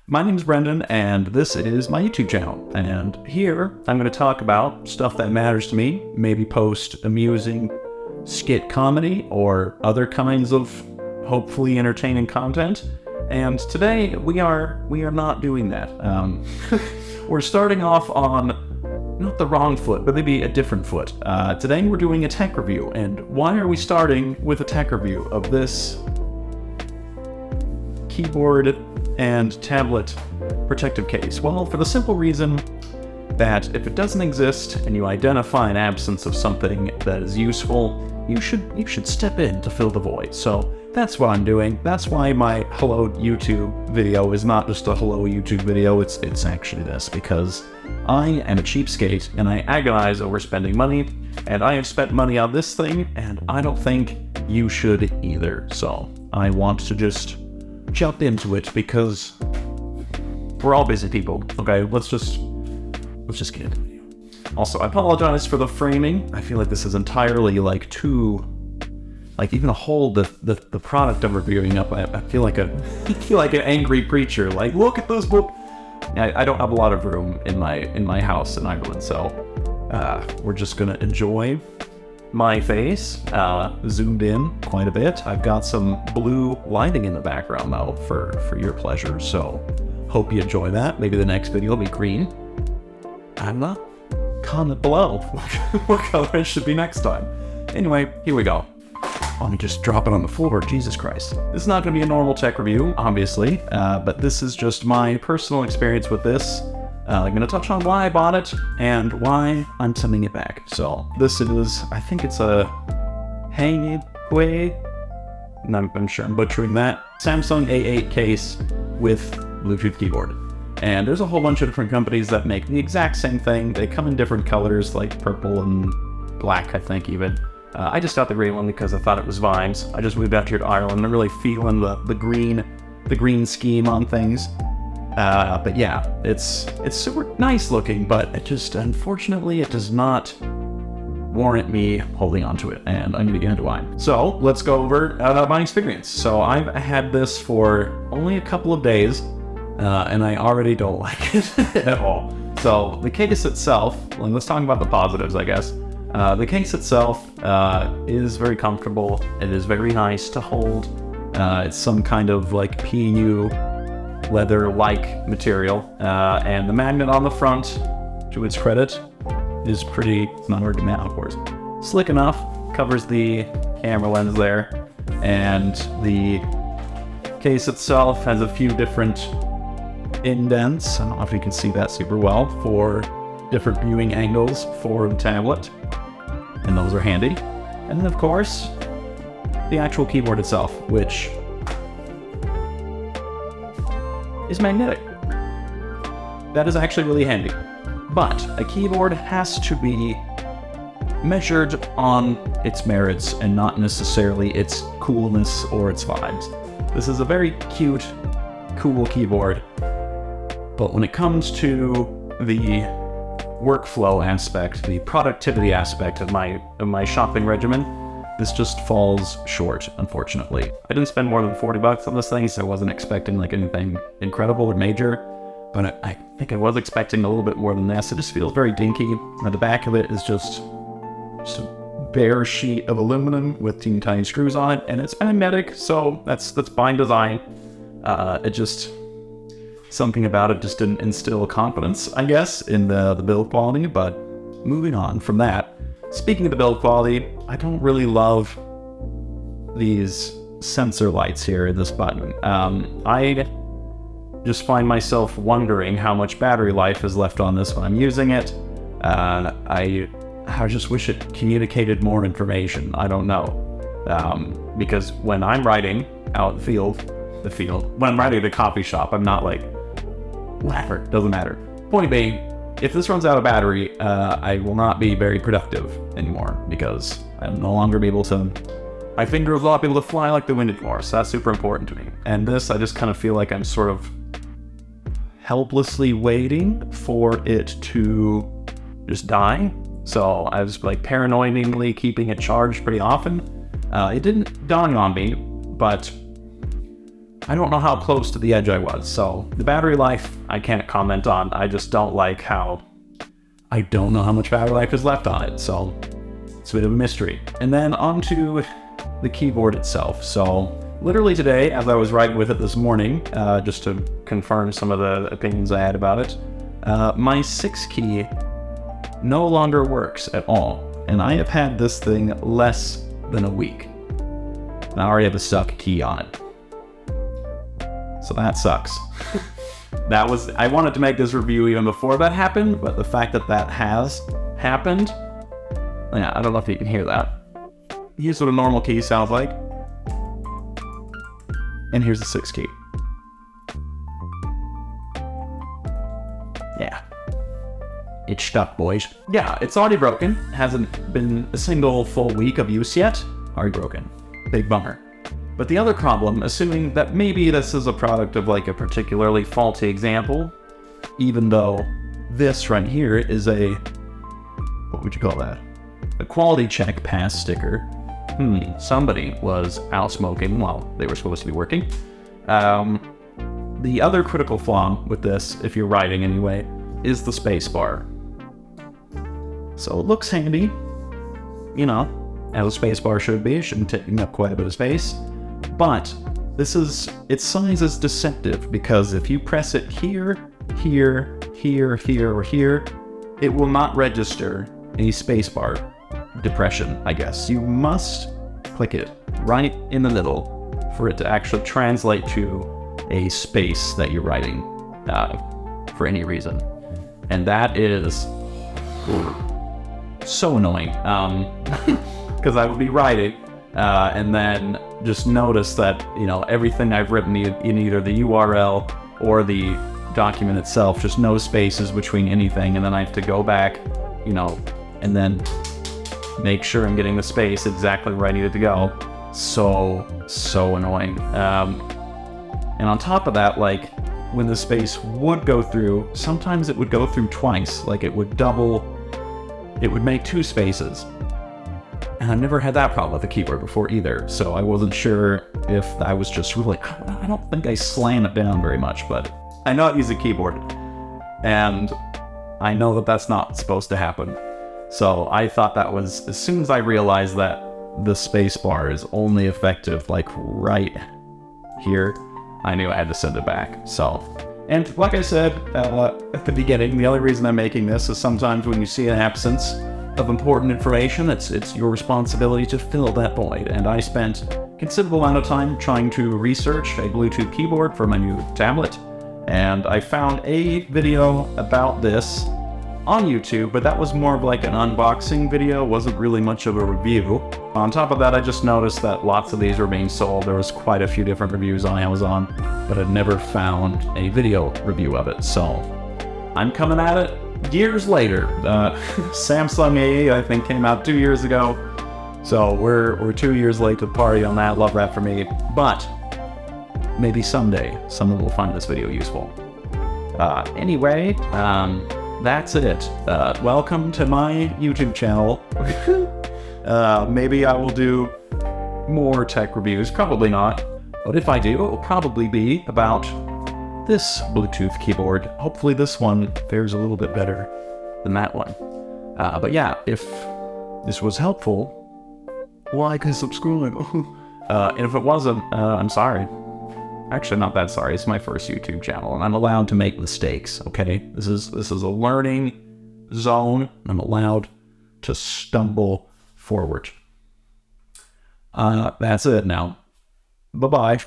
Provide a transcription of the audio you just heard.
My name's Brendan, and this is my YouTube channel. And here, I'm going to talk about stuff that matters to me, maybe post amusing skit comedy or other kinds of hopefully entertaining content. And today, we are not doing that. We're starting off on not the wrong foot, but maybe a different foot. Today, we're doing a tech review. And why are we starting with a tech review of this keyboard and tablet protective case? Well, for the simple reason that if it doesn't exist and you identify an absence of something that is useful, you should step in to fill the void. So that's what I'm doing. That's why my hello YouTube video is not just a hello YouTube video, it's actually this, because I am a cheapskate and I agonize over spending money, and I have spent money on this thing, and I don't think you should either. So I want to just jump into it because we're all busy people. Okay, let's just get into it. Also, I apologize for the framing. I feel like this is entirely even to hold the product I'm reviewing up. I feel like an angry preacher. Like, look at this book. I don't have a lot of room in my house in Ireland, so we're just gonna enjoy my face, zoomed in quite a bit. I've got some blue lighting in the background though for your pleasure, so hope you enjoy that. Maybe the next video will be green. I'm not. Comment below what color it should be next time. Anyway, here we go. Let me just drop it on the floor, Jesus Christ. This is not going to be a normal tech review, obviously, but this is just my personal experience with this. I'm going to touch on why I bought it and why I'm sending it back. So this is, I think it's a HENGHUI, I'm sure I'm butchering that, Samsung A8 case with Bluetooth keyboard. And there's a whole bunch of different companies that make the exact same thing. They come in different colors, like purple and black, I think even. I just got the green one because I thought it was vibes. I just moved out here to Ireland. I'm really feeling the green scheme on things. But yeah, it's super nice looking, but it just, unfortunately, it does not warrant me holding on to it, and I'm gonna get into why. So let's go over my experience. So I've had this for only a couple of days, and I already don't like it at all. So the case itself, let's talk about the positives, I guess. The case itself is very comfortable. It is very nice to hold. It's some kind of like PU leather-like material, and the magnet on the front, to its credit, is pretty, it's not hard to mount, of course, slick enough, covers the camera lens there, and the case itself has a few different indents, I don't know if you can see that super well, for different viewing angles for the tablet, and those are handy. And then of course, the actual keyboard itself, which is magnetic. That is actually really handy. But a keyboard has to be measured on its merits and not necessarily its coolness or its vibes. This is a very cute, cool keyboard, but when it comes to the workflow aspect, the productivity aspect of my shopping regimen, this just falls short, unfortunately. I didn't spend more than $40 on this thing, so I wasn't expecting like anything incredible or major, but I think I was expecting a little bit more than this. It just feels very dinky. And the back of it is just a bare sheet of aluminum with teeny tiny screws on it, and it's magnetic, so that's by design. It just, something about it just didn't instill confidence, I guess, in the build quality. But moving on from that, speaking of the build quality, I don't really love these sensor lights here in this button. I just find myself wondering how much battery life is left on this when I'm using it. I just wish it communicated more information. I don't know. Because when I'm riding out in the field, when I'm riding at a coffee shop, I'm not like, whatever, doesn't matter. Point being, if this runs out of battery, I will not be very productive anymore because I'll no longer be able to, my fingers will not be able to fly like the wind anymore, so that's super important to me. And this, I just kind of feel like I'm sort of helplessly waiting for it to just die. So I was like paranoidly keeping it charged pretty often. It didn't dawn on me, but I don't know how close to the edge I was. So the battery life, I can't comment on. I just don't like how, I don't know how much battery life is left on it. So it's a bit of a mystery. And then onto the keyboard itself. So literally today, as I was writing with it this morning, just to confirm some of the opinions I had about it, my 6 key no longer works at all. And I have had this thing less than a week. And I already have a stuck key on it. So that sucks. I wanted to make this review even before that happened, but the fact that that has happened, yeah, I don't know if you can hear that. Here's what a normal key sounds like. And here's the 6 key. Yeah. It's stuck, boys. Yeah, it's already broken. Hasn't been a single full week of use yet. Already broken. Big bummer. But the other problem, assuming that maybe this is a product of like a particularly faulty example, even though this right here is a, what would you call that? A quality check pass sticker. Somebody was out smoking while they were supposed to be working. The other critical flaw with this, if you're writing anyway, is the space bar. So it looks handy, you know, as a space bar should be. It shouldn't take up quite a bit of space. But its size is deceptive, because if you press it here, here, here, here, or here, it will not register a spacebar depression, I guess. You must click it right in the middle for it to actually translate to a space that you're writing for any reason. And that is so annoying, because I would be writing and then just notice that, you know, everything I've written in either the URL or the document itself, just no spaces between anything, and then I have to go back, you know, and then make sure I'm getting the space exactly where I need it to go. So annoying. And on top of that, like, when the space would go through, sometimes it would go through twice. Like, it would make 2 spaces. And I've never had that problem with the keyboard before either, so I wasn't sure if I was just really, I don't think I slam it down very much, but I know I use a keyboard, and I know that that's not supposed to happen. So I thought that was, as soon as I realized that the space bar is only effective like right here, I knew I had to send it back. So, and like I said at the beginning, the only reason I'm making this is sometimes when you see an absence of important information, it's your responsibility to fill that void. And I spent a considerable amount of time trying to research a Bluetooth keyboard for my new tablet, and I found a video about this on YouTube, but that was more of like an unboxing video, wasn't really much of a review. On top of that, I just noticed that lots of these were being sold. There was quite a few different reviews on Amazon, but I'd never found a video review of it. So I'm coming at it years later. Samsung A, I think, came out 2 years ago. So we're 2 years late to the party on that. Love that for me. But maybe someday someone will find this video useful. Anyway, that's it. Welcome to my YouTube channel. Maybe I will do more tech reviews. Probably not. But if I do, it will probably be about this Bluetooth keyboard. Hopefully this one fares a little bit better than that one. But yeah, if this was helpful, like and subscribe. And if it wasn't, I'm sorry. Actually, not that sorry. It's my first YouTube channel, and I'm allowed to make mistakes, okay? This is a learning zone. I'm allowed to stumble forward. That's it now. Bye-bye.